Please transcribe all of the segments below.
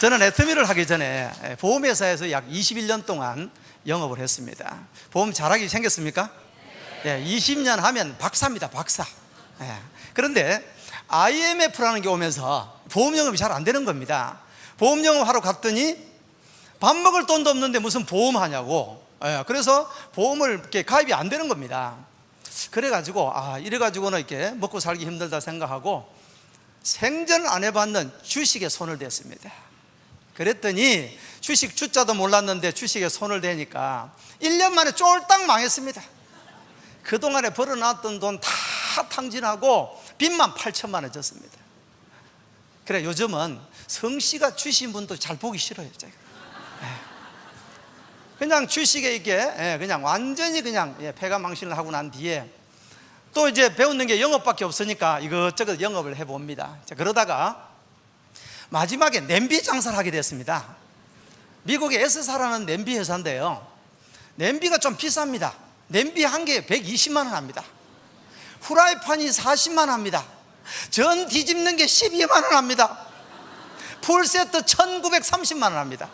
저는 애터미를 하기 전에 보험회사에서 약 21년 동안 영업을 했습니다. 보험 잘하기 생겼습니까? 네, 20년 하면 박사입니다, 박사. 그런데 IMF라는 게 오면서 보험 영업이 잘 안 되는 겁니다. 보험 영업하러 갔더니 밥 먹을 돈도 없는데 무슨 보험 하냐고. 그래서 보험을 이렇게 가입이 안 되는 겁니다. 그래가지고 이래가지고는 이렇게 먹고 살기 힘들다 생각하고 생전 안 해봤는 주식에 손을 댔습니다. 그랬더니 주식 주자도 몰랐는데 주식에 손을 대니까 1년 만에 쫄딱 망했습니다. 그동안에 벌어놨던 돈 다 탕진하고 빚만 8천만 원 졌습니다. 그래 요즘은 성씨가 주신 분도 잘 보기 싫어요. 제가. 그냥 주식에 이게 그냥 완전히 그냥 패가망신을 하고 난 뒤에 또 이제 배우는 게 영업밖에 없으니까 이것저것 영업을 해봅니다. 자, 그러다가 마지막에 냄비 장사를 하게 됐습니다. 미국의 S사라는 냄비 회사인데요, 냄비가 좀 비쌉니다. 냄비 한 개에 120만 원 합니다. 후라이팬이 40만 원 합니다. 전 뒤집는 게 12만 원 합니다. 풀세트 1930만 원 합니다.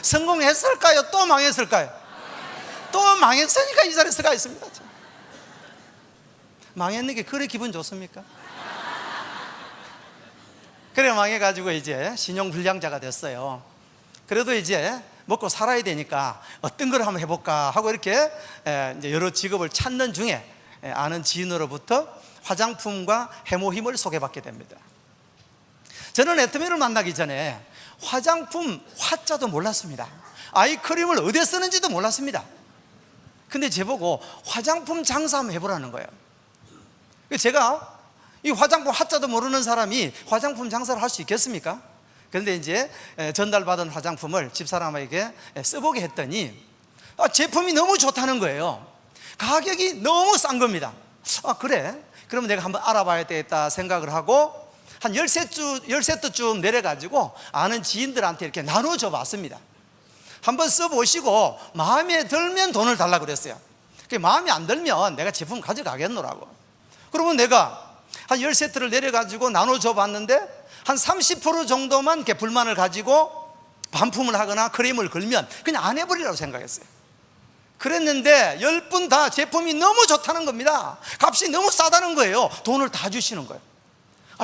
성공했을까요? 또 망했을까요? 또 망했으니까 이 자리에 서가 있습니다. 망했는 게 그래 기분 좋습니까? 그래 망해가지고 이제 신용불량자가 됐어요. 그래도 이제 먹고 살아야 되니까 어떤 걸 한번 해볼까 하고 이렇게 이제 여러 직업을 찾는 중에 아는 지인으로부터 화장품과 해모힘을 소개받게 됩니다. 저는 애터미를 만나기 전에 화장품 화자도 몰랐습니다. 아이크림을 어디에 쓰는지도 몰랐습니다. 근데 제보고 화장품 장사 한번 해보라는 거예요. 제가 이 화장품 화자도 모르는 사람이 화장품 장사를 할 수 있겠습니까? 그런데 이제 전달받은 화장품을 집사람에게 써보게 했더니 제품이 너무 좋다는 거예요. 가격이 너무 싼 겁니다. 그래? 그러면 내가 한번 알아봐야 되겠다 생각을 하고 한 10세트쯤 내려가지고 아는 지인들한테 이렇게 나눠줘 봤습니다. 한번 써보시고 마음에 들면 돈을 달라고 그랬어요. 마음에 안 들면 내가 제품 가져가겠노라고. 그러면 내가 한 10세트를 내려가지고 나눠줘 봤는데 한 30% 정도만 이렇게 불만을 가지고 반품을 하거나 크림을 걸면 그냥 안 해버리라고 생각했어요. 그랬는데 10분 다 제품이 너무 좋다는 겁니다. 값이 너무 싸다는 거예요. 돈을 다 주시는 거예요.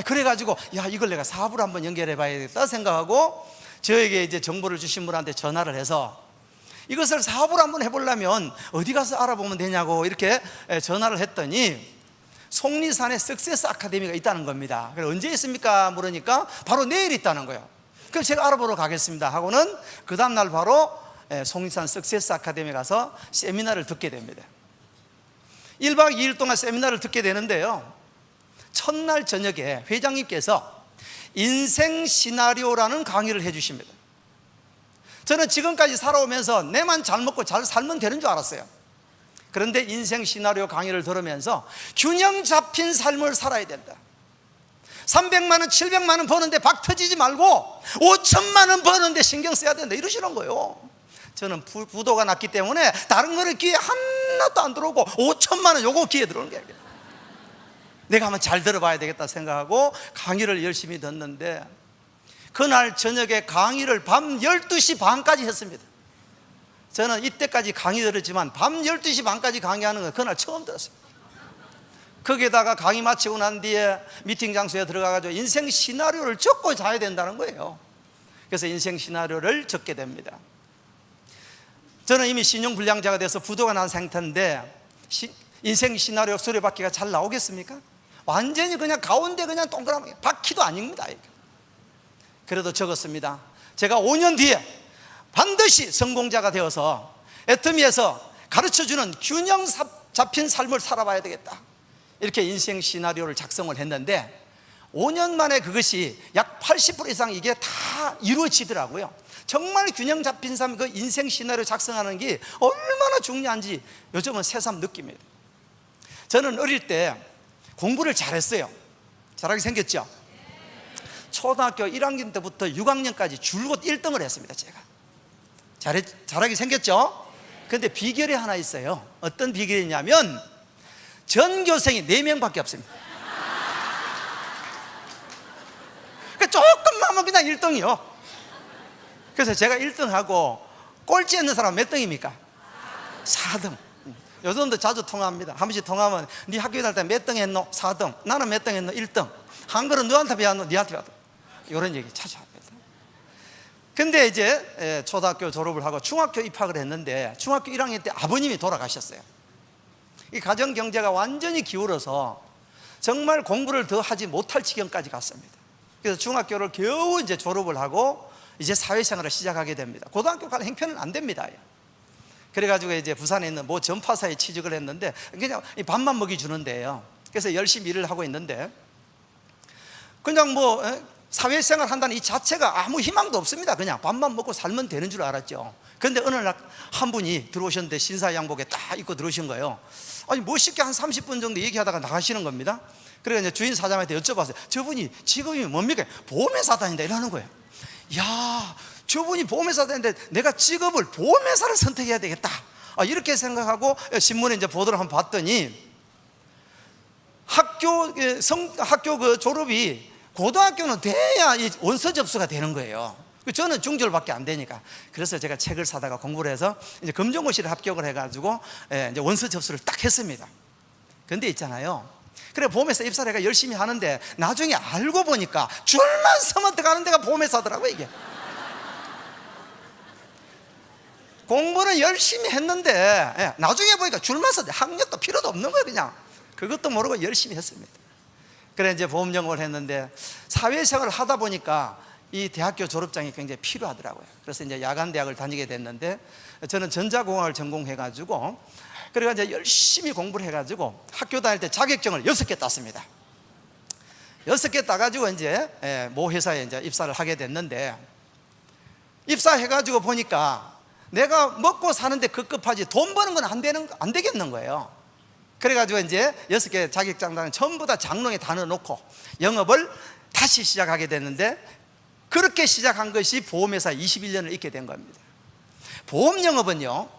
그래가지고 이걸 내가 사업으로 한번 연결해 봐야겠다 생각하고 저에게 이제 정보를 주신 분한테 전화를 해서 이것을 사업으로 한번 해보려면 어디 가서 알아보면 되냐고 이렇게 전화를 했더니 속리산에 석세스 아카데미가 있다는 겁니다. 그래서 언제 있습니까? 물으니까 바로 내일 있다는 거예요. 그럼 제가 알아보러 가겠습니다 하고는 그 다음날 바로 속리산 석세스 아카데미에 가서 세미나를 듣게 됩니다. 1박 2일 동안 세미나를 듣게 되는데요, 첫날 저녁에 회장님께서 인생 시나리오라는 강의를 해주십니다. 저는 지금까지 살아오면서 내만 잘 먹고 잘 살면 되는 줄 알았어요. 그런데 인생 시나리오 강의를 들으면서 균형 잡힌 삶을 살아야 된다. 300만 원, 700만 원 버는데 박 터지지 말고 5천만 원 버는데 신경 써야 된다 이러시는 거예요. 저는 부도가 났기 때문에 다른 거는 귀에 하나도 안 들어오고 5천만 원 요거 귀에 들어오는 게 아니에요. 내가 한번 잘 들어봐야 되겠다 생각하고 강의를 열심히 듣는데 그날 저녁에 강의를 밤 12시 반까지 했습니다. 저는 이때까지 강의 들었지만 밤 12시 반까지 강의하는 건 그날 처음 들었어요. 거기에다가 강의 마치고 난 뒤에 미팅 장소에 들어가가지고 인생 시나리오를 적고 자야 된다는 거예요. 그래서 인생 시나리오를 적게 됩니다. 저는 이미 신용불량자가 돼서 부도가 난 상태인데 인생 시나리오 수레바퀴가 잘 나오겠습니까? 완전히 그냥 가운데 그냥 동그라미 바퀴도 아닙니다. 그래도 적었습니다. 제가 5년 뒤에 반드시 성공자가 되어서 애터미에서 가르쳐주는 균형 잡힌 삶을 살아봐야 되겠다 이렇게 인생 시나리오를 작성을 했는데 5년 만에 그것이 약 80% 이상 이게 다 이루어지더라고요. 정말 균형 잡힌 삶, 그 인생 시나리오 작성하는 게 얼마나 중요한지 요즘은 새삼 느낍니다. 저는 어릴 때 공부를 잘했어요. 잘하게 생겼죠. 초등학교 1학년 때부터 6학년까지 줄곧 1등을 했습니다. 제가 잘하게 생겼죠. 그런데 비결이 하나 있어요. 어떤 비결이냐면 전교생이 4명밖에 없습니다. 조금만 하면 그냥 1등이요. 그래서 제가 1등하고 꼴찌 있는 사람 몇 등입니까? 4등. 요즘도 자주 통화합니다. 한 번씩 통화하면 네 학교 다닐 때 몇 등 했노? 4등. 나는 몇 등 했노? 1등. 한글은 너한테 배웠노? 니한테 배웠노? 이런 얘기 자주 합니다. 근데 이제 초등학교 졸업을 하고 중학교 입학을 했는데 중학교 1학년 때 아버님이 돌아가셨어요. 이 가정 경제가 완전히 기울어서 정말 공부를 더 하지 못할 지경까지 갔습니다. 그래서 중학교를 겨우 이제 졸업을 하고 이제 사회생활을 시작하게 됩니다. 고등학교 갈 형편은 안 됩니다. 그래가지고 이제 부산에 있는 모 전파사에 취직을 했는데 그냥 밥만 먹여주는데요. 그래서 열심히 일을 하고 있는데 그냥 뭐 사회생활 한다는 이 자체가 아무 희망도 없습니다. 그냥 밥만 먹고 살면 되는 줄 알았죠. 그런데 어느 날 한 분이 들어오셨는데 신사 양복에 딱 입고 들어오신 거예요. 아니 멋있게 한 30분 정도 얘기하다가 나가시는 겁니다. 그래서 이제 주인 사장한테 여쭤봤어요. 저분이 직업이 뭡니까? 보험회사 다닌다 이러는 거예요. 야, 저분이 보험회사 다니는데 내가 직업을 보험회사를 선택해야 되겠다. 이렇게 생각하고 신문에 이제 보도를 한번 봤더니 학교 그 졸업이 고등학교는 돼야 이 원서 접수가 되는 거예요. 저는 중졸밖에 안 되니까. 그래서 제가 책을 사다가 공부를 해서 이제 검정고시를 합격을 해가지고 이제 원서 접수를 딱 했습니다. 근데 있잖아요. 그래 보험회사 입사를 해가 열심히 하는데 나중에 알고 보니까 줄만 서면 들어가는 데가 보험회사더라고요. 이게 공부는 열심히 했는데 나중에 보니까 줄만 서 학력도 필요도 없는 거예요. 그냥 그것도 모르고 열심히 했습니다. 그래 이제 보험 영업을 했는데 사회생활을 하다 보니까 이 대학교 졸업장이 굉장히 필요하더라고요. 그래서 이제 야간 대학을 다니게 됐는데 저는 전자공학을 전공해가지고 그래가 이제 열심히 공부를 해가지고 학교 다닐 때 자격증을 6개 땄습니다. 6개 따가지고 이제 모 회사에 이제 입사를 하게 됐는데 입사해가지고 보니까 내가 먹고 사는데 급급하지 돈 버는 건 안 되겠는 거예요. 그래가지고 이제 6개 자격증단은 전부 다 장롱에 다 넣어놓고 영업을 다시 시작하게 됐는데 그렇게 시작한 것이 보험회사 21년을 있게 된 겁니다. 보험 영업은요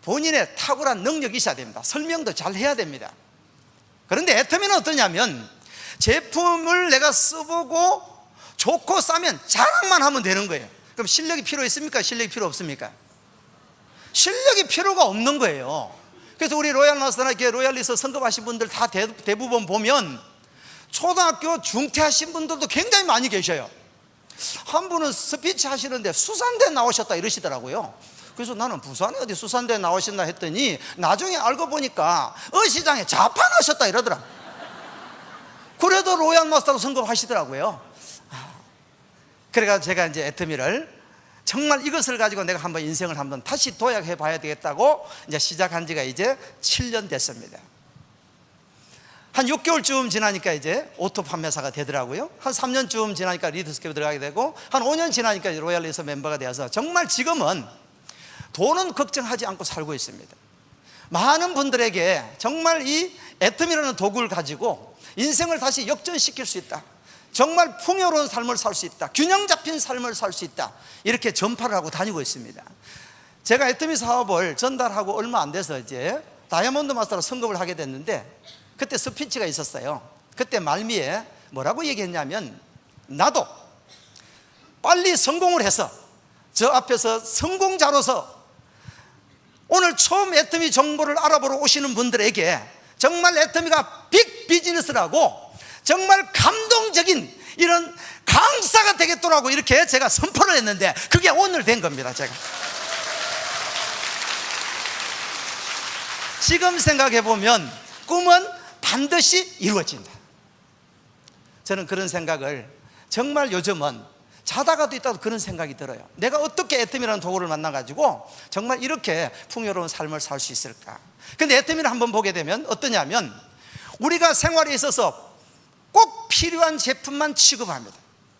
본인의 탁월한 능력이 있어야 됩니다. 설명도 잘 해야 됩니다. 그런데 애터미는 어떠냐면 제품을 내가 써보고 좋고 싸면 자랑만 하면 되는 거예요. 그럼 실력이 필요 있습니까? 실력이 필요 없습니까? 실력이 필요가 없는 거예요. 그래서 우리 로얄마스터나 이렇게 로얄리스 선급하신 분들 다 대부분 보면 초등학교 중퇴하신 분들도 굉장히 많이 계셔요. 한 분은 스피치 하시는데 수산대 나오셨다 이러시더라고요. 그래서 나는 부산에 어디 수산대 나오셨나 했더니 나중에 알고 보니까 어시장에 자판하셨다 이러더라. 그래도 로얄마스터로 선급하시더라고요. 그래가지고 제가 이제 애터미를 정말 이것을 가지고 내가 한번 인생을 한번 다시 도약해 봐야 되겠다고 이제 시작한 지가 이제 7년 됐습니다. 한 6개월쯤 지나니까 이제 오토 판매사가 되더라고요. 한 3년쯤 지나니까 리드스케프 들어가게 되고 한 5년 지나니까 로얄리스 멤버가 되어서 정말 지금은 돈은 걱정하지 않고 살고 있습니다. 많은 분들에게 정말 이 애터미라는 도구를 가지고 인생을 다시 역전시킬 수 있다, 정말 풍요로운 삶을 살 수 있다, 균형 잡힌 삶을 살 수 있다, 이렇게 전파를 하고 다니고 있습니다. 제가 애터미 사업을 전달하고 얼마 안 돼서 이제 다이아몬드 마스터로 선급을 하게 됐는데 그때 스피치가 있었어요. 그때 말미에 뭐라고 얘기했냐면 나도 빨리 성공을 해서 저 앞에서 성공자로서 오늘 처음 애터미 정보를 알아보러 오시는 분들에게 정말 애터미가 빅 비즈니스라고 정말 감동적인 이런 강사가 되겠더라고 이렇게 제가 선포를 했는데 그게 오늘 된 겁니다. 제가 지금 생각해 보면 꿈은 반드시 이루어진다. 저는 그런 생각을 정말 요즘은 자다가도 있다도 그런 생각이 들어요. 내가 어떻게 애터미라는 도구를 만나가지고 정말 이렇게 풍요로운 삶을 살 수 있을까. 근데 애터미를 한번 보게 되면 어떠냐면 우리가 생활에 있어서 꼭 필요한 제품만 취급합니다.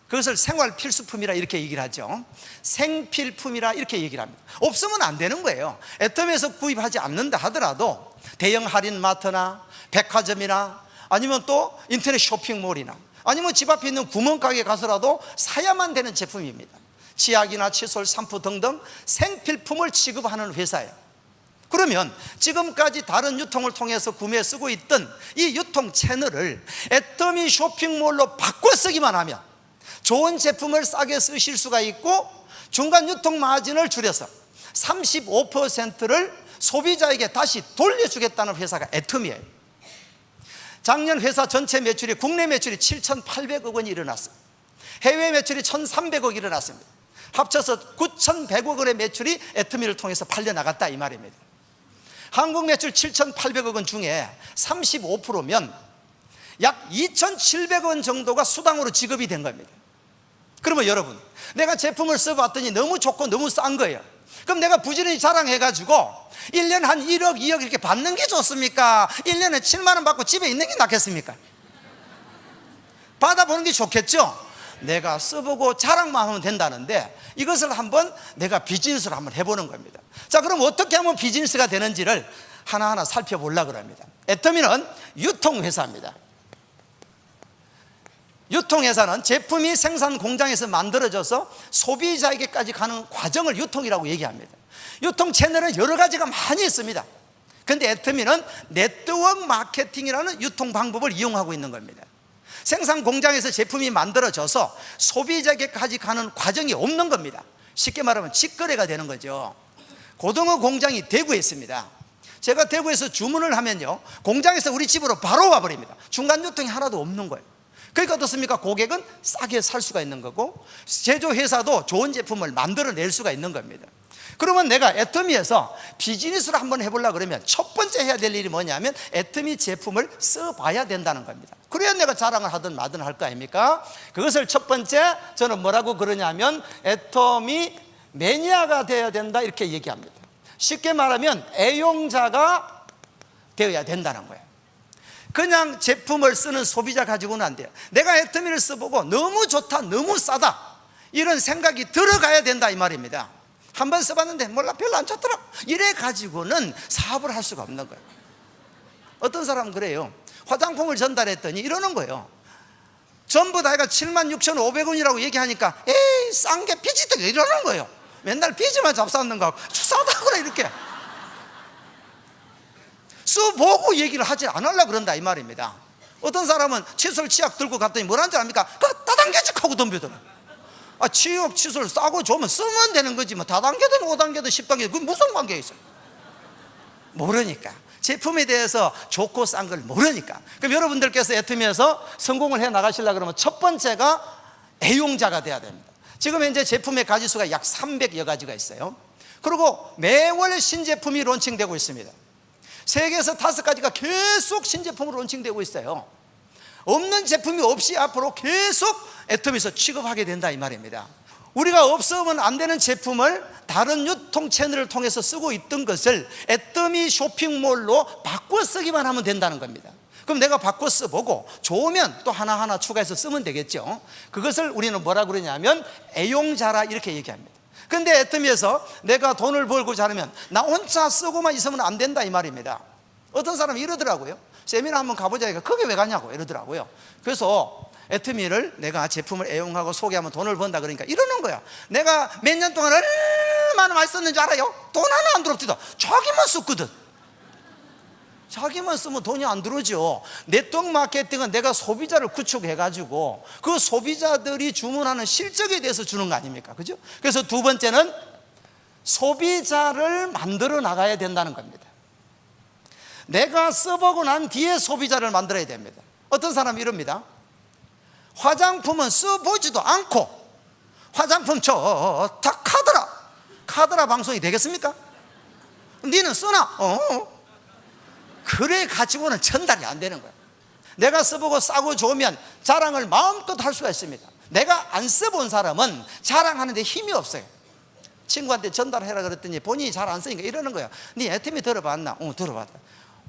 그것을 생활 필수품이라 이렇게 얘기를 하죠. 생필품이라 이렇게 얘기를 합니다. 없으면 안 되는 거예요. 애터미에서 구입하지 않는다 하더라도 대형 할인 마트나 백화점이나 아니면 또 인터넷 쇼핑몰이나 아니면 집 앞에 있는 구멍가게 가서라도 사야만 되는 제품입니다. 치약이나 칫솔, 샴푸 등등 생필품을 취급하는 회사예요. 그러면 지금까지 다른 유통을 통해서 구매 쓰고 있던 이 유통 채널을 애터미 쇼핑몰로 바꿔 쓰기만 하면 좋은 제품을 싸게 쓰실 수가 있고 중간 유통 마진을 줄여서 35%를 소비자에게 다시 돌려주겠다는 회사가 애텀이에요. 작년 회사 전체 매출이, 국내 매출이 7,800억 원이 일어났어요. 해외 매출이 1,300억이 일어났습니다. 합쳐서 9,100억 원의 매출이 애터미를 통해서 팔려나갔다 이 말입니다. 한국 매출 7,800억 원 중에 35%면 약 2,700억 원 정도가 수당으로 지급이 된 겁니다. 그러면 여러분, 내가 제품을 써봤더니 너무 좋고 너무 싼 거예요. 그럼 내가 부지런히 자랑해가지고 1년 한 1억, 2억 이렇게 받는 게 좋습니까? 1년에 7만 원 받고 집에 있는 게 낫겠습니까? 받아보는 게 좋겠죠? 내가 써보고 자랑만 하면 된다는데, 이것을 한번 내가 비즈니스로 한번 해보는 겁니다. 자, 그럼 어떻게 하면 비즈니스가 되는지를 하나하나 살펴보려고 합니다. 애터미는 유통회사입니다. 유통회사는 제품이 생산 공장에서 만들어져서 소비자에게까지 가는 과정을 유통이라고 얘기합니다. 유통 채널은 여러 가지가 많이 있습니다. 그런데 애터미는 네트워크 마케팅이라는 유통 방법을 이용하고 있는 겁니다. 생산 공장에서 제품이 만들어져서 소비자에게까지 가는 과정이 없는 겁니다. 쉽게 말하면 직거래가 되는 거죠. 고등어 공장이 대구에 있습니다. 제가 대구에서 주문을 하면요, 공장에서 우리 집으로 바로 와버립니다. 중간 유통이 하나도 없는 거예요. 그러니까 어떻습니까? 고객은 싸게 살 수가 있는 거고, 제조회사도 좋은 제품을 만들어낼 수가 있는 겁니다. 그러면 내가 애터미에서 비즈니스를 한번 해보려고 그러면 첫 번째 해야 될 일이 뭐냐면 애터미 제품을 써봐야 된다는 겁니다. 그래야 내가 자랑을 하든 마든 할 거 아닙니까? 그것을 첫 번째 저는 뭐라고 그러냐면 애터미 매니아가 되어야 된다 이렇게 얘기합니다. 쉽게 말하면 애용자가 되어야 된다는 거예요. 그냥 제품을 쓰는 소비자 가지고는 안 돼요. 내가 애터미를 써보고 너무 좋다, 너무 싸다 이런 생각이 들어가야 된다 이 말입니다. 한번 써봤는데 몰라 별로 안 좋더라 이래 가지고는 사업을 할 수가 없는 거예요. 어떤 사람은 그래요. 화장품을 전달했더니 이러는 거예요. 전부 다가 76,500원이라고 얘기하니까 에이 싼 게 피지떡 이러는 거예요. 맨날 피지만 잡쌌는 거 싸다구나 이렇게 써보고 얘기를 하지 않으려고 그런다 이 말입니다. 어떤 사람은 칫솔 치약 들고 갔더니 뭐라는 줄 압니까? 그거 다단계직 하고 덤비더라. 치약 칫솔 싸고 좋으면 쓰면 되는 거지 뭐 다단계든 5단계든 10단계든 그게 무슨 관계가 있어요? 모르니까, 제품에 대해서 좋고 싼 걸 모르니까. 그럼 여러분들께서 애터미에서 성공을 해 나가시려고 그러면 첫 번째가 애용자가 돼야 됩니다. 지금 현재 제품의 가지수가 약 300여 가지가 있어요. 그리고 매월 신제품이 론칭되고 있습니다. 세계에서 5가지가 계속 신제품으로 론칭되고 있어요. 없는 제품이 없이 앞으로 계속 애터미에서 취급하게 된다 이 말입니다. 우리가 없으면 안 되는 제품을 다른 유통 채널을 통해서 쓰고 있던 것을 애터미 쇼핑몰로 바꿔 쓰기만 하면 된다는 겁니다. 그럼 내가 바꿔 써보고 좋으면 또 하나하나 추가해서 쓰면 되겠죠. 그것을 우리는 뭐라 그러냐면 애용자라 이렇게 얘기합니다. 근데 애터미에서 내가 돈을 벌고자 하면 나 혼자 쓰고만 있으면 안 된다 이 말입니다. 어떤 사람이 이러더라고요. 세미나 한번 가보자. 그게 왜 가냐고 이러더라고요. 그래서 애터미를 내가 제품을 애용하고 소개하면 돈을 번다 그러니까 이러는 거야. 내가 몇 년 동안 얼마나 많이 썼는지 알아요? 돈 하나 안 들었지도. 자기만 썼거든. 자기만 쓰면 돈이 안 들어오죠. 네트워크 마케팅은 내가 소비자를 구축해가지고 그 소비자들이 주문하는 실적에 대해서 주는 거 아닙니까? 그죠? 그래서 두 번째는 소비자를 만들어 나가야 된다는 겁니다. 내가 써보고 난 뒤에 소비자를 만들어야 됩니다. 어떤 사람이 이럽니다. 화장품은 써보지도 않고 화장품 좋다 카더라 방송이 되겠습니까? 니는 쓰나? 그래 가지고는 전달이 안 되는 거예요. 내가 써보고 싸고 좋으면 자랑을 마음껏 할 수가 있습니다. 내가 안 써본 사람은 자랑하는데 힘이 없어요. 친구한테 전달해라 그랬더니 본인이 잘 안 쓰니까 이러는 거예요. 니 애터미 들어봤나? 들어봤다.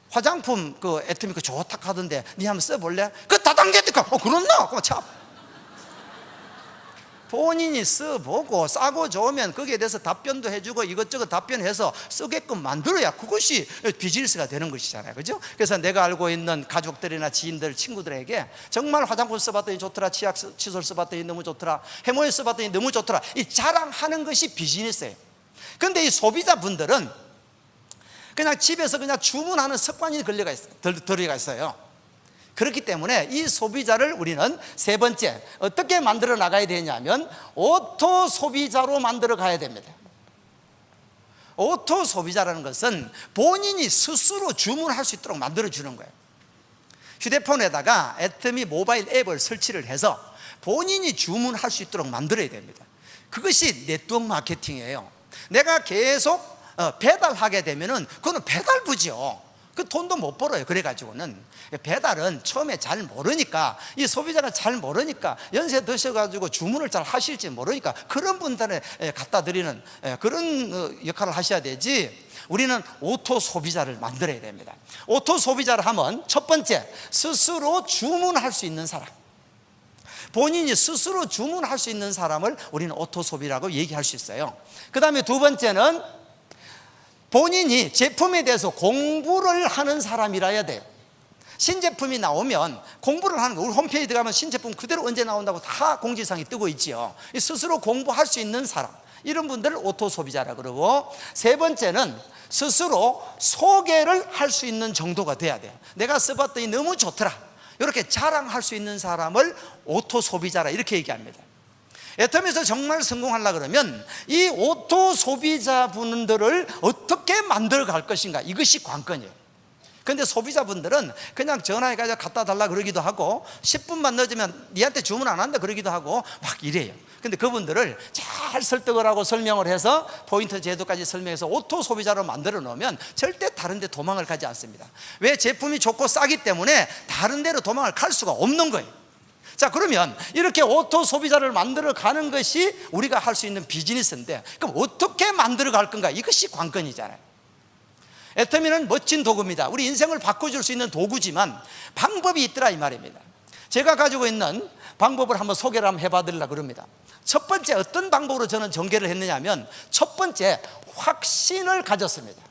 화장품 그 애터미 그 좋다 하던데 니 한번 써볼래? 그 다단계니까 그렇나? 그럼 참 본인이 써보고 싸고 좋으면 거기에 대해서 답변도 해주고 이것저것 답변해서 쓰게끔 만들어야 그것이 비즈니스가 되는 것이잖아요. 그죠? 그래서 내가 알고 있는 가족들이나 지인들, 친구들에게 정말 화장품 써봤더니 좋더라, 치약 칫솔 써봤더니 너무 좋더라, 해모에 써봤더니 너무 좋더라, 이 자랑하는 것이 비즈니스예요. 그런데 이 소비자분들은 그냥 집에서 그냥 주문하는 습관이 들어가 있어요. 그렇기 때문에 이 소비자를 우리는 세 번째 어떻게 만들어 나가야 되냐면 오토 소비자로 만들어 가야 됩니다. 오토 소비자라는 것은 본인이 스스로 주문할 수 있도록 만들어 주는 거예요. 휴대폰에다가 애터미 모바일 앱을 설치를 해서 본인이 주문할 수 있도록 만들어야 됩니다. 그것이 네트워크 마케팅이에요. 내가 계속 배달하게 되면은 그거는 배달부죠. 그 돈도 못 벌어요. 그래가지고는 배달은 처음에 잘 모르니까, 이 소비자가 잘 모르니까, 연세 드셔가지고 주문을 잘 하실지 모르니까 그런 분들에 갖다 드리는 그런 역할을 하셔야 되지, 우리는 오토 소비자를 만들어야 됩니다. 오토 소비자를 하면 첫 번째, 스스로 주문할 수 있는 사람, 본인이 스스로 주문할 수 있는 사람을 우리는 오토 소비라고 얘기할 수 있어요. 그 다음에 두 번째는 본인이 제품에 대해서 공부를 하는 사람이라야 돼요. 신제품이 나오면 공부를 하는 거, 우리 홈페이지 가면 신제품 그대로 언제 나온다고 다 공지사항이 뜨고 있지요. 스스로 공부할 수 있는 사람, 이런 분들을 오토 소비자라 그러고, 세 번째는 스스로 소개를 할 수 있는 정도가 돼야 돼요. 내가 써봤더니 너무 좋더라, 이렇게 자랑할 수 있는 사람을 오토 소비자라 이렇게 얘기합니다. 애터미에서 정말 성공하려고 그러면 이 오토 소비자분들을 어떻게 만들어 갈 것인가, 이것이 관건이에요. 그런데 소비자분들은 그냥 전화해가지고 갖다 달라 그러기도 하고, 10분만 늦으면 니한테 주문 안 한다 그러기도 하고 막 이래요. 근데 그분들을 잘 설득을 하고 설명을 해서 포인트 제도까지 설명해서 오토 소비자로 만들어 놓으면 절대 다른 데 도망을 가지 않습니다. 왜? 제품이 좋고 싸기 때문에 다른 데로 도망을 갈 수가 없는 거예요. 자, 그러면 이렇게 오토 소비자를 만들어 가는 것이 우리가 할 수 있는 비즈니스인데, 그럼 어떻게 만들어 갈 건가, 이것이 관건이잖아요. 애터미는 멋진 도구입니다. 우리 인생을 바꿔줄 수 있는 도구지만 방법이 있더라 이 말입니다. 제가 가지고 있는 방법을 한번 소개를 한번 해봐드리려고 그럽니다. 첫 번째, 어떤 방법으로 저는 전개를 했느냐 하면, 첫 번째, 확신을 가졌습니다.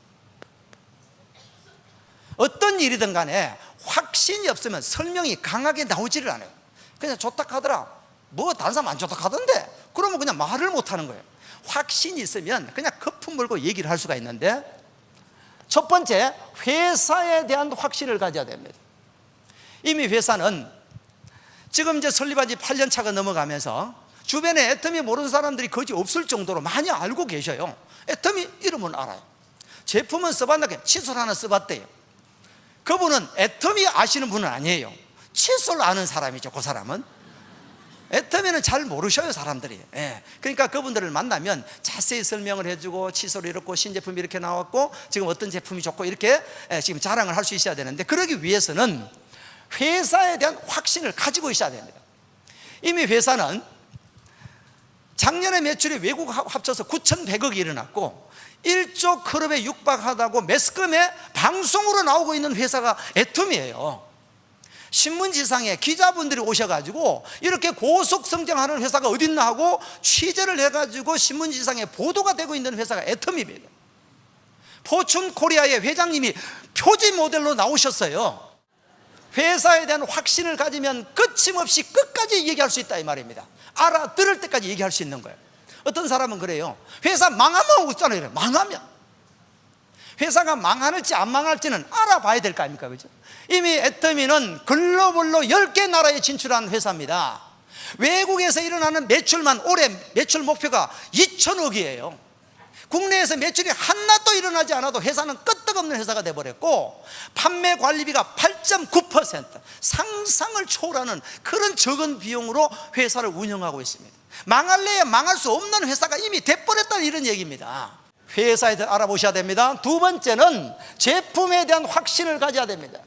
어떤 일이든 간에 확신이 없으면 설명이 강하게 나오지를 않아요. 그냥 좋다 하더라, 뭐 다른 사람 안 좋다 하던데, 그러면 그냥 말을 못 하는 거예요. 확신이 있으면 그냥 거품 물고 얘기를 할 수가 있는데, 첫 번째, 회사에 대한 확신을 가져야 됩니다. 이미 회사는 지금 이제 설립한 지 8년 차가 넘어가면서 주변에 애터미 모르는 사람들이 거의 없을 정도로 많이 알고 계셔요. 애터미 이름은 알아요. 제품은 써봤는데 칫솔 하나 써봤대요. 그분은 애터미 아시는 분은 아니에요. 칫솔 아는 사람이죠. 그 사람은 애터미는 잘 모르셔요, 사람들이. 그러니까 그분들을 만나면 자세히 설명을 해주고, 칫솔이 이렇고 신제품이 이렇게 나왔고 지금 어떤 제품이 좋고 이렇게 지금 자랑을 할 수 있어야 되는데, 그러기 위해서는 회사에 대한 확신을 가지고 있어야 됩니다. 이미 회사는 작년에 매출이 외국 합쳐서 9,100억이 일어났고 1조 클럽에 육박하다고 매스컴에 방송으로 나오고 있는 회사가 애터미예요. 신문지상에 기자분들이 오셔가지고 이렇게 고속 성장하는 회사가 어딨나 하고 취재를 해가지고 신문지상에 보도가 되고 있는 회사가 애터미입니다. 포춘 코리아의 회장님이 표지 모델로 나오셨어요. 회사에 대한 확신을 가지면 거침없이 끝까지 얘기할 수 있다 이 말입니다. 알아들을 때까지 얘기할 수 있는 거예요. 어떤 사람은 그래요. 회사 망하면 웃잖아요. 망하면, 회사가 망할지 안 망할지는 알아봐야 될 거 아닙니까? 그죠? 이미 애터미는 글로벌로 10개 나라에 진출한 회사입니다. 외국에서 일어나는 매출만 올해 매출 목표가 2,000억이에요. 국내에서 매출이 하나도 일어나지 않아도 회사는 끄떡없는 회사가 돼버렸고, 판매 관리비가 8.9%, 상상을 초월하는 그런 적은 비용으로 회사를 운영하고 있습니다. 망할래야 망할 수 없는 회사가 이미 돼버렸다는 이런 얘기입니다. 회사에 대해 알아보셔야 됩니다. 두 번째는 제품에 대한 확신을 가져야 됩니다.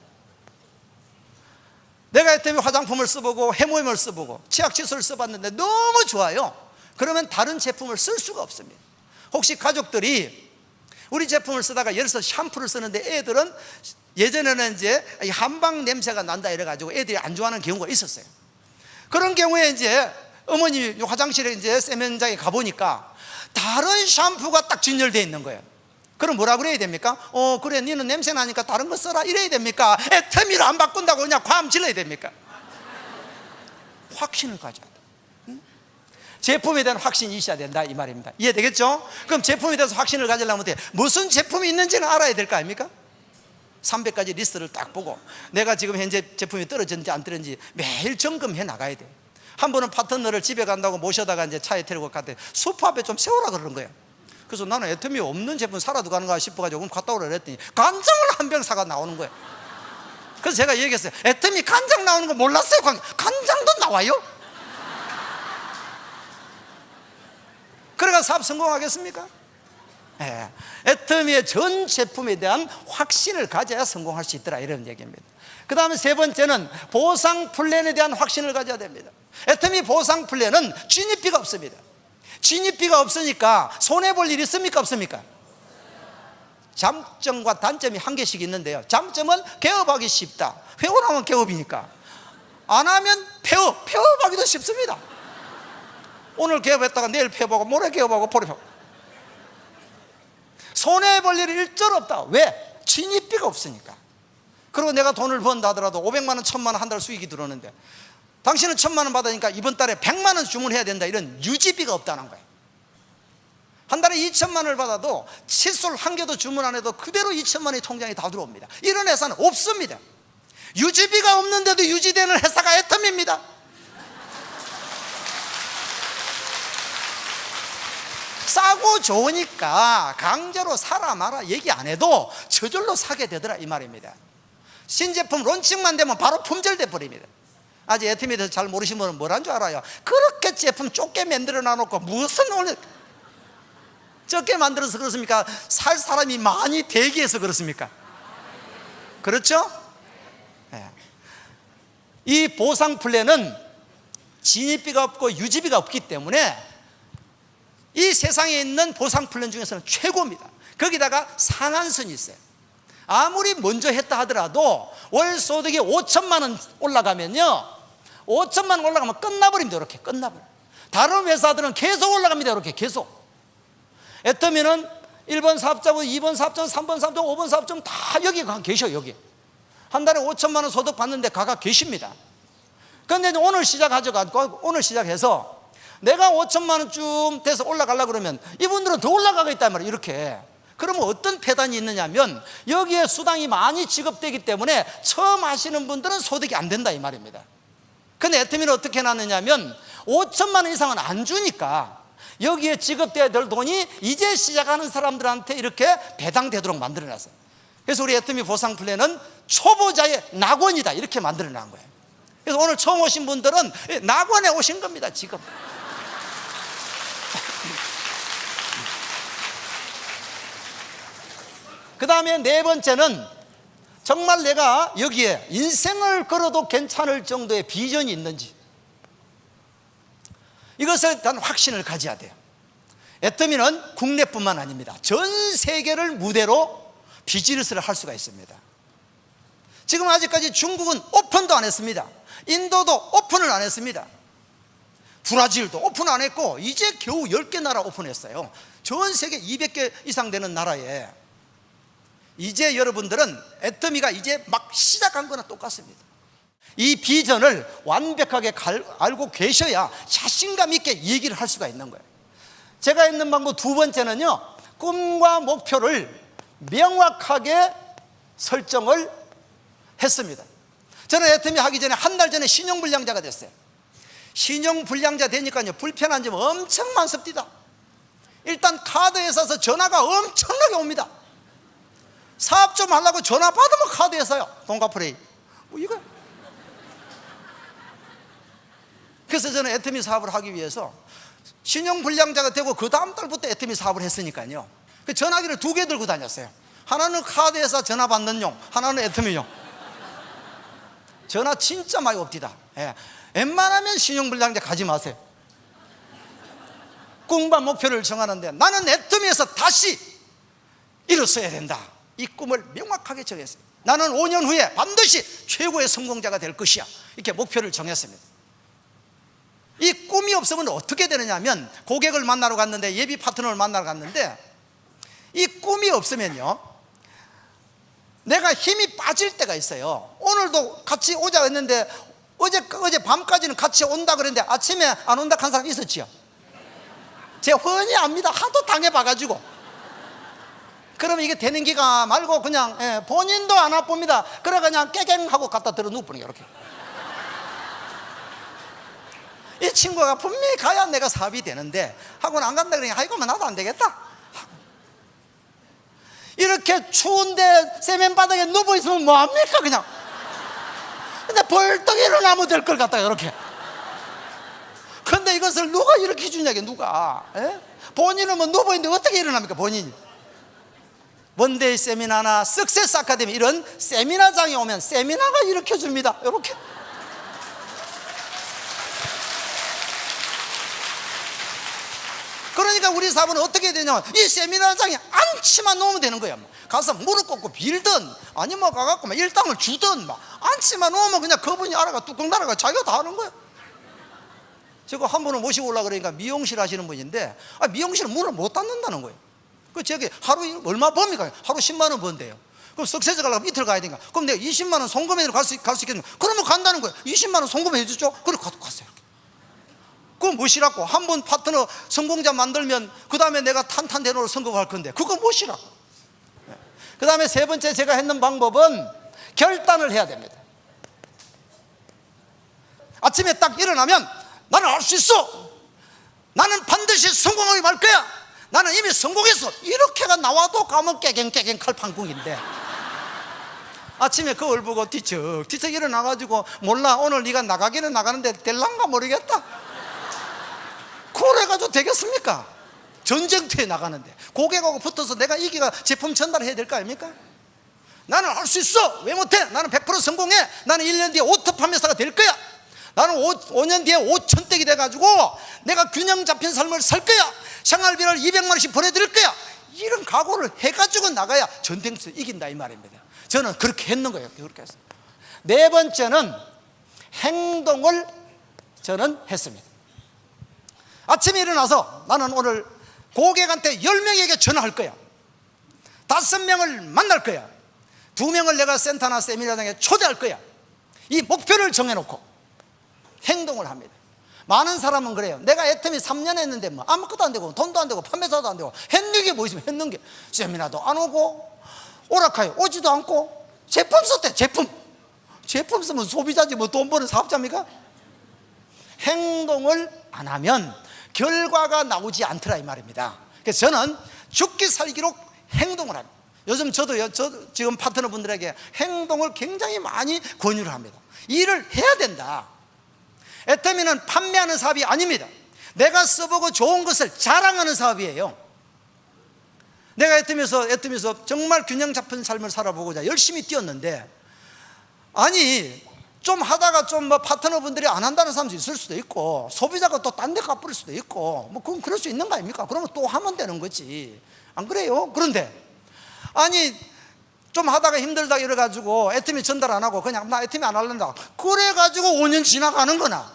내가 애터미 화장품을 써보고 해모임을 써보고 치약 칫솔을 써봤는데 너무 좋아요. 그러면 다른 제품을 쓸 수가 없습니다. 혹시 가족들이 우리 제품을 쓰다가 예를 들어서 샴푸를 쓰는데 애들은 예전에는 이제 한방 냄새가 난다 이래가지고 애들이 안 좋아하는 경우가 있었어요. 그런 경우에 이제 어머니 화장실에 이제 세면장에 가보니까 다른 샴푸가 딱 진열되어 있는 거예요. 그럼 뭐라 그래야 됩니까? 그래, 니는 냄새 나니까 다른 거 써라 이래야 됩니까? 애터미를 안 바꾼다고 그냥 과음 질러야 됩니까? 확신을 가져야 돼. 제품에 대한 확신이 있어야 된다 이 말입니다. 이해되겠죠? 그럼 제품에 대해서 확신을 가지려면 어떻게, 무슨 제품이 있는지는 알아야 될 거 아닙니까? 300가지 리스트를 딱 보고 내가 지금 현재 제품이 떨어졌는지 안 떨어졌는지 매일 점검해 나가야 돼. 한 번은 파트너를 집에 간다고 모셔다가 이제 차에 태우고 갔더니 수프 앞에 좀 세우라 그러는 거예요. 그래서 나는 애터미 없는 제품 사라도 가는가 싶어가지고 그럼 갔다 오라 그랬더니 간장을 한 병 사가 나오는 거예요. 그래서 제가 얘기했어요. 애터미 간장 나오는 거 몰랐어요? 간장도 나와요? 그래가 사업 성공하겠습니까? 예. 애터미의 전 제품에 대한 확신을 가져야 성공할 수 있더라, 이런 얘기입니다. 그 다음에 세 번째는 보상 플랜에 대한 확신을 가져야 됩니다. 애터미 보상 플랜은 진입비가 없습니다. 진입비가 없으니까 손해볼 일이 있습니까 없습니까? 장점과 단점이 한 개씩 있는데요. 장점은 개업하기 쉽다. 회원 하면 개업이니까. 안 하면 폐업하기도 쉽습니다. 오늘 개업했다가 내일 폐업하고 모레 개업하고 모레 폐업. 손해볼 일이 일절 없다. 왜? 진입비가 없으니까. 그리고 내가 돈을 번다 하더라도 500만 원, 1000만 원 한 달 수익이 들어오는데 당신은 1000만 원 받으니까 이번 달에 100만 원 주문해야 된다, 이런 유지비가 없다는 거예요. 한 달에 2천만 원을 받아도 칫솔 한 개도 주문 안 해도 그대로 2천만 원이 통장에 다 들어옵니다. 이런 회사는 없습니다. 유지비가 없는데도 유지되는 회사가 애터미입니다. 싸고 좋으니까 강제로 사라 마라 얘기 안 해도 저절로 사게 되더라, 이 말입니다. 신제품 론칭만 되면 바로 품절돼 버립니다. 아직 애터미에 대해서 잘 모르시는 분은 뭐란 줄 알아요? 그렇게 제품 좁게 만들어 놔놓고 무슨 오늘 적게 만들어서 그렇습니까? 살 사람이 많이 대기해서 그렇습니까? 그렇죠? 네. 이 보상 플랜은 진입비가 없고 유지비가 없기 때문에 이 세상에 있는 보상 플랜 중에서는 최고입니다. 거기다가 상한선이 있어요. 아무리 먼저 했다 하더라도 월 소득이 5천만 원 올라가면요, 5천만 원 올라가면 끝나버립니다. 이렇게 끝나버려요. 다른 회사들은 계속 올라갑니다. 이렇게 계속. 애터미는 1번 사업자분, 2번 사업자분, 3번 사업자분, 5번 사업자분 다 여기 가 계셔요. 여기 한 달에 5천만 원 소득 받는데 가가 계십니다. 그런데 오늘 시작하셔가지고 오늘 시작해서 내가 5천만 원쯤 돼서 올라가려고 그러면 이분들은 더 올라가고 있단 말이에요. 이렇게. 그러면 어떤 폐단이 있느냐면 여기에 수당이 많이 지급되기 때문에 처음 하시는 분들은 소득이 안 된다, 이 말입니다. 근데 애터미는 어떻게 해놨느냐면 5천만 원 이상은 안 주니까 여기에 지급돼야 될 돈이 이제 시작하는 사람들한테 이렇게 배당되도록 만들어놨어요. 그래서 우리 애터미 보상 플랜은 초보자의 낙원이다, 이렇게 만들어놓은 거예요. 그래서 오늘 처음 오신 분들은 낙원에 오신 겁니다, 지금. 그 다음에 네 번째는 정말 내가 여기에 인생을 걸어도 괜찮을 정도의 비전이 있는지, 이것에 대한 확신을 가져야 돼요. 애터미는 국내뿐만 아닙니다. 전 세계를 무대로 비즈니스를 할 수가 있습니다. 지금 아직까지 중국은 오픈도 안 했습니다. 인도도 오픈을 안 했습니다. 브라질도 오픈 안 했고 이제 겨우 10개 나라 오픈했어요. 전 세계 200개 이상 되는 나라에. 이제 여러분들은 애터미가 이제 막 시작한 거나 똑같습니다. 이 비전을 완벽하게 알고 계셔야 자신감 있게 얘기를 할 수가 있는 거예요. 제가 있는 방법 두 번째는요, 꿈과 목표를 명확하게 설정을 했습니다. 저는 애터미 하기 전에 한 달 전에 신용불량자가 됐어요. 신용불량자 되니까요, 불편한 점 엄청 많습니다. 일단 카드회사에서 전화가 엄청나게 옵니다. 사업 좀 하려고 전화 받으면 카드회사요. 돈 갚으래. 이거. 그래서 저는 애터미 사업을 하기 위해서 신용불량자가 되고 그 다음 달부터 애터미 사업을 했으니까요, 그 전화기를 2개 들고 다녔어요. 하나는 카드회사 전화 받는 용, 하나는 애터미용. 전화 진짜 많이 옵니다. 예. 웬만하면 신용불량자 가지 마세요. 꿈과 목표를 정하는데 나는 애터미에서 다시 일어서야 된다, 이 꿈을 명확하게 정했어요. 나는 5년 후에 반드시 최고의 성공자가 될 것이야, 이렇게 목표를 정했습니다. 이 꿈이 없으면 어떻게 되느냐 하면, 고객을 만나러 갔는데, 예비 파트너를 만나러 갔는데, 이 꿈이 없으면요, 내가 힘이 빠질 때가 있어요. 오늘도 같이 오자 했는데 어제 밤까지는 같이 온다 그랬는데 아침에 안 온다 한 사람 있었지요? 제가 훤히 압니다. 하도 당해봐가지고. 그러면 이게 되는 기가 말고 그냥 본인도 안 아픕니다. 그래 그냥 깨갱하고 갖다 들어 눕는 게 이렇게. 이 친구가 분명히 가야 내가 사업이 되는데 학원 안 간다 그러니까 아이고 나도 안 되겠다. 이렇게 추운데 세면바닥에 누워있으면 뭐합니까 그냥. 근데 벌떡 일어나면 될 걸 갖다가 이렇게. 근데 이것을 누가 이렇게 주냐게 누가. 본인은 뭐 누워있는데 어떻게 일어납니까 본인이. 원데이 세미나나 석세스 아카데미 이런 세미나장에 오면 세미나가 일으켜줍니다 이렇게. 그러니까 우리 사부는 어떻게 해야 되냐면 이 세미나장에 앉지만 놓으면 되는 거야. 가서 무릎 꿇고 빌든 아니면 가갖고 막 일당을 주든 막 앉지만 놓으면 그냥 그분이 알아가 뚜껑 달아가 자기가 다 하는 거야. 제가 한 분을 모시고 올라 그러니까 미용실 하시는 분인데 미용실은 문을 못 닫는다는 거예요. 그 저기 하루 얼마 법니까? 하루 10만 원 번대요. 그럼 석세즈 가려면 이틀 가야 되니까 그럼 내가 20만 원 송금해서 갈 수 있겠냐? 그러면 간다는 거예요. 20만 원 송금해 주죠. 그래 갔어요. 그거 무시라고. 한 번 파트너 성공자 만들면 그 다음에 내가 탄탄대로를 성공할 건데 그거 무시라고. 그 다음에 세 번째 제가 했는 방법은 결단을 해야 됩니다. 아침에 딱 일어나면 나는 할 수 있어. 나는 반드시 성공하게 말 거야. 나는 이미 성공했어. 이렇게가 나와도 가면 깨갱깨갱 칼판궁인데 아침에 거울 보고 뒤척 일어나가지고 몰라 오늘 네가 나가기는 나가는데 될란가 모르겠다. 그래가지고 되겠습니까? 전쟁터에 나가는데 고객하고 붙어서 내가 이기가 제품 전달해야 될 거 아닙니까? 나는 할 수 있어. 왜 못해? 나는 100% 성공해. 나는 1년 뒤에 오토 판매사가 될 거야. 나는 5년 뒤에 5천대기 돼가지고 내가 균형 잡힌 삶을 살 거야. 생활비를 200만 원씩 보내드릴 거야. 이런 각오를 해가지고 나가야 전쟁터에서 이긴다 이 말입니다. 저는 그렇게 했는 거예요. 그렇게 했어요. 네 번째는 행동을 저는 했습니다. 아침에 일어나서 나는 오늘 고객한테 10명에게 전화할 거야. 5명을 만날 거야. 2명을 내가 센터나 세미나장에 초대할 거야. 이 목표를 정해놓고 행동을 합니다. 많은 사람은 그래요. 내가 애터미 3년 했는데 뭐 아무것도 안 되고 돈도 안 되고 판매사도 안 되고 했는 게 뭐 있으면 했는 게 세미나도 안 오고 오락하여 오지도 않고 제품 썼대. 제품 쓰면 소비자지 뭐 돈 버는 사업자입니까? 행동을 안 하면 결과가 나오지 않더라 이 말입니다. 그래서 저는 죽기 살기로 행동을 합니다. 요즘 저도 지금 파트너분들에게 행동을 굉장히 많이 권유를 합니다. 일을 해야 된다. 애터미는 판매하는 사업이 아닙니다. 내가 써보고 좋은 것을 자랑하는 사업이에요. 내가 애터미에서 정말 균형 잡힌 삶을 살아보고자 열심히 뛰었는데 아니 좀 하다가 좀 뭐 파트너분들이 안 한다는 사람도 있을 수도 있고 소비자가 또 딴 데 갚을 수도 있고 뭐 그건 그럴 수 있는 거 아닙니까? 그러면 또 하면 되는 거지. 안 그래요? 그런데 아니 좀 하다가 힘들다 이래가지고 애터미 전달 안 하고 그냥 나 애터미 안 할란다 그래가지고 5년 지나가는 거나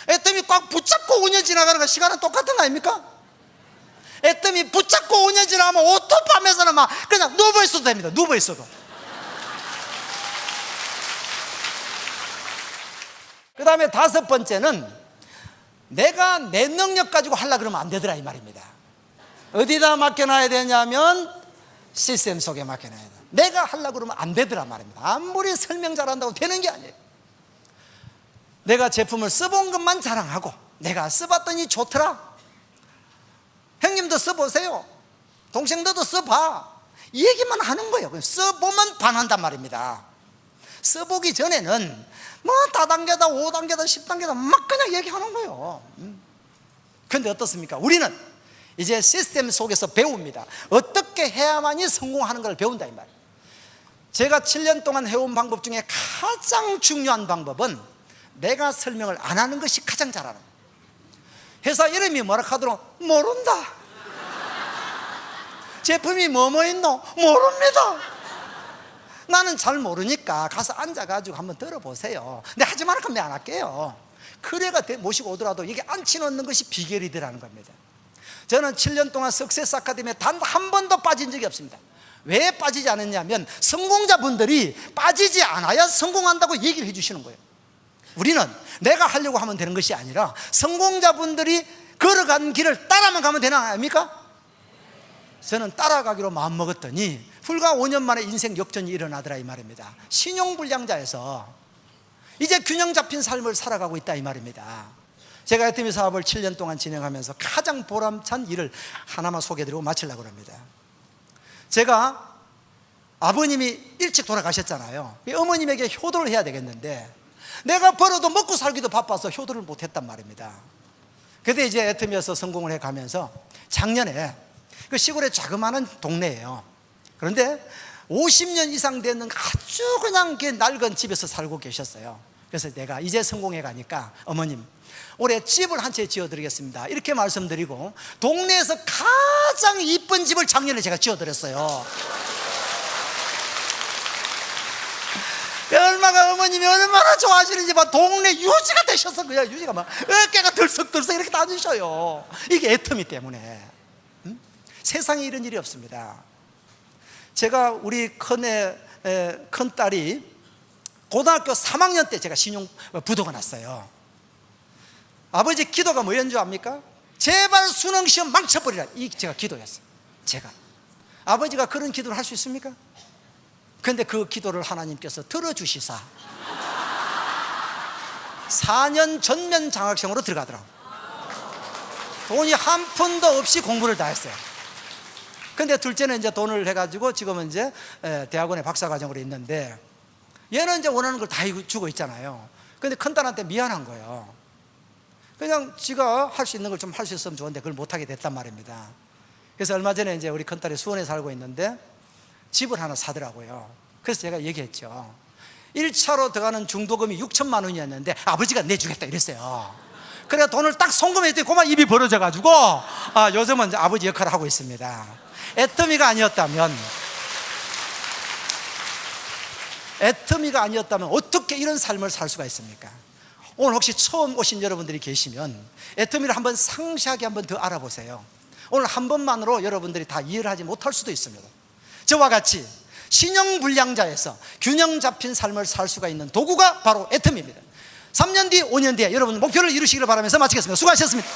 애터미 꽉 붙잡고 5년 지나가는 거 시간은 똑같은 거 아닙니까? 애터미 붙잡고 5년 지나가면 오토 판매사는 막 그냥 누워있어도 됩니다. 누워있어도. 그 다음에 5번째는 내가 내 능력 가지고 하려고 그러면 안 되더라 이 말입니다. 어디다 맡겨놔야 되냐면 시스템 속에 맡겨놔야 돼. 내가 하려고 그러면 안 되더라 말입니다. 아무리 설명 잘한다고 되는 게 아니에요. 내가 제품을 써본 것만 자랑하고 내가 써봤더니 좋더라. 형님도 써보세요. 동생들도 써봐. 이 얘기만 하는 거예요. 써보면 반한단 말입니다. 써보기 전에는 뭐 다단계다 5단계다 10단계다 막 그냥 얘기하는 거예요. 그런데 어떻습니까? 우리는 이제 시스템 속에서 배웁니다. 어떻게 해야만이 성공하는 걸 배운다 이 말이에요. 제가 7년 동안 해온 방법 중에 가장 중요한 방법은 내가 설명을 안 하는 것이 가장 잘하는 거예요. 회사 이름이 뭐라 하도록 모른다. 제품이 뭐뭐 있노? 모릅니다. 나는 잘 모르니까 가서 앉아가지고 한번 들어보세요. 근데 하지 말라 하면 안 할게요. 그래가 모시고 오더라도 이게 앉히 놓는 것이 비결이더라는 겁니다. 저는 7년 동안 석세스 아카데미에 단 한 번도 빠진 적이 없습니다. 왜 빠지지 않았냐면 성공자분들이 빠지지 않아야 성공한다고 얘기를 해주시는 거예요. 우리는 내가 하려고 하면 되는 것이 아니라 성공자분들이 걸어간 길을 따라만 가면 되는 거 아닙니까? 저는 따라가기로 마음먹었더니 불과 5년 만에 인생 역전이 일어나더라 이 말입니다. 신용불량자에서 이제 균형 잡힌 삶을 살아가고 있다 이 말입니다. 제가 애터미 사업을 7년 동안 진행하면서 가장 보람찬 일을 하나만 소개해드리고 마치려고 합니다. 제가 아버님이 일찍 돌아가셨잖아요. 어머님에게 효도를 해야 되겠는데 내가 벌어도 먹고 살기도 바빠서 효도를 못했단 말입니다. 그때 이제 애터미에서 성공을 해가면서 작년에 그 시골의 자그마한 동네예요. 그런데 50년 이상 되는 아주 그냥 낡은 집에서 살고 계셨어요. 그래서 내가 이제 성공해 가니까 어머님 올해 집을 한 채 지어드리겠습니다 이렇게 말씀드리고 동네에서 가장 이쁜 집을 작년에 제가 지어드렸어요. 어머님이 얼마나 좋아하시는지 막 동네 유지가 되셔서 그냥 유지가 막 어깨가 들썩들썩 이렇게 다니셔요. 이게 애터미 때문에. 세상에 이런 일이 없습니다. 제가 우리 큰딸이 고등학교 3학년 때 제가 신용 부도가 났어요. 아버지 기도가 뭐였는 줄 압니까? 제발 수능시험 망쳐버리라. 이 제가 기도였어요. 제가 아버지가 그런 기도를 할 수 있습니까? 그런데 그 기도를 하나님께서 들어주시사 4년 전면 장학생으로 들어가더라고요. 돈이 한 푼도 없이 공부를 다 했어요. 근데 둘째는 이제 돈을 해가지고 지금은 이제 대학원에 박사과정으로 있는데 얘는 이제 원하는 걸 다 주고 있잖아요. 근데 큰딸한테 미안한 거예요. 그냥 지가 할 수 있는 걸 좀 할 수 있으면 좋은데 그걸 못하게 됐단 말입니다. 그래서 얼마 전에 이제 우리 큰딸이 수원에 살고 있는데 집을 하나 사더라고요. 그래서 제가 얘기했죠. 1차로 들어가는 중도금이 6천만 원이었는데 아버지가 내주겠다 이랬어요. 그래 돈을 딱 송금했더니 그만 입이 벌어져가지고 요즘은 이제 아버지 역할을 하고 있습니다. 애터미가 아니었다면 어떻게 이런 삶을 살 수가 있습니까? 오늘 혹시 처음 오신 여러분들이 계시면 애터미를 한번 상세하게 한번 더 알아보세요. 오늘 한 번만으로 여러분들이 다 이해를 하지 못할 수도 있습니다. 저와 같이 신용불량자에서 균형 잡힌 삶을 살 수가 있는 도구가 바로 애터미입니다. 3년 뒤 5년 뒤에 여러분 목표를 이루시기를 바라면서 마치겠습니다. 수고하셨습니다.